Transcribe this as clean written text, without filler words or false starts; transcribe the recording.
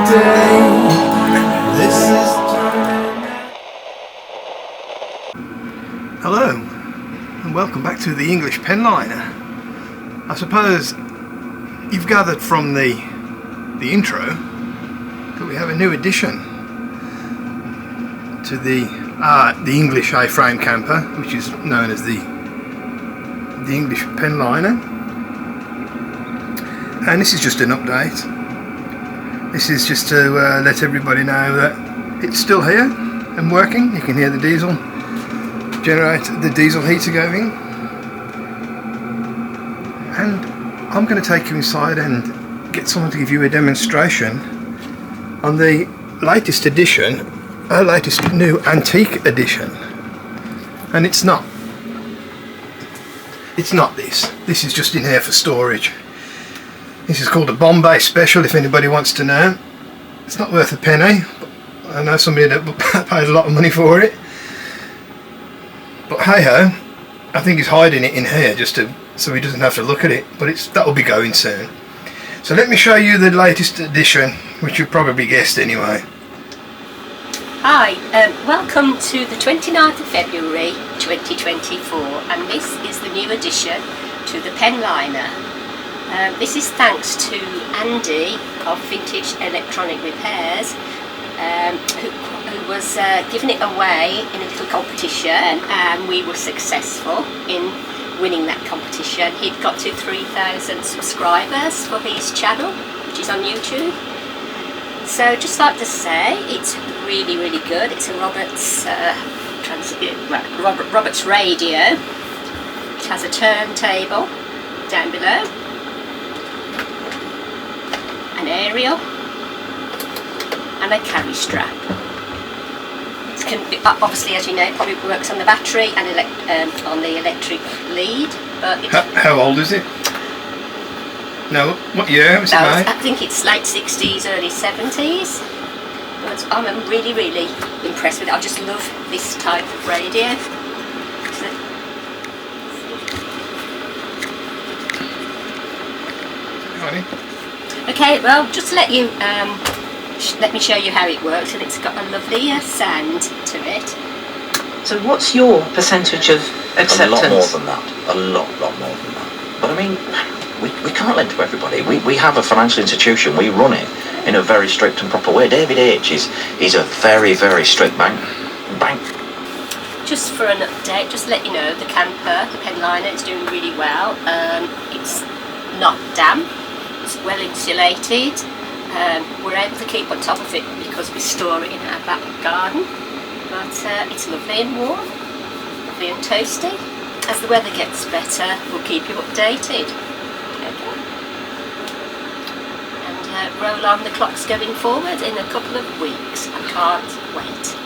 day. This is Hello, and welcome back to the English Penliner. I suppose you've gathered from the intro that we have a new addition to the English A-frame camper, which is known as the English Penliner. And this is just an update. This is just to let everybody know that it's still here and working. You can hear the diesel generator, the diesel heater going. And I'm going to take you inside and get someone to give you a demonstration on the latest edition, our latest new antique edition. And it's not this. This is just in here for storage. This is called a Bombay Special, if anybody wants to know. It's not worth a penny. I know somebody that paid a lot of money for it. But hey ho, I think he's hiding it in here just so he doesn't have to look at it. But that'll be going soon. So let me show you the latest edition, which you probably guessed anyway. Hi, welcome to the 29th of February 2024, and this is the new addition to the Penliner. This is thanks to Andy of Vintage Electronic Repairs, who was giving it away in a little competition, and we were successful in winning that competition. He'd got to 3,000 subscribers for his channel, which is on YouTube. So just like to say, it's really, really good. It's a Roberts Roberts radio. It has a turntable down below, an aerial, and a carry strap. It can be, obviously, as you know, it probably works on the battery and on the electric lead. But how old is it? No, what year was it made? I think it's late 60s, early 70s. But I'm really, really impressed with it. I just love this type of radio. Okay, well, just to let you, let me show you how it works, and it's got a lovely sound to it. So what's your percentage of acceptance? A lot more than that. A lot more than that. But I mean, we can't lend to everybody. We have a financial institution. We run it in a very strict and proper way. David H is a very, very strict bank. Just for an update, just to let you know, the camper, the Penliner, is doing really well. It's not damp. It's well insulated. We're able to keep on top of it because we store it in our back garden. But it's lovely and warm, lovely and toasty. As the weather gets better, we'll keep you updated. Okay. And roll on, the clock's going forward in a couple of weeks. I can't wait.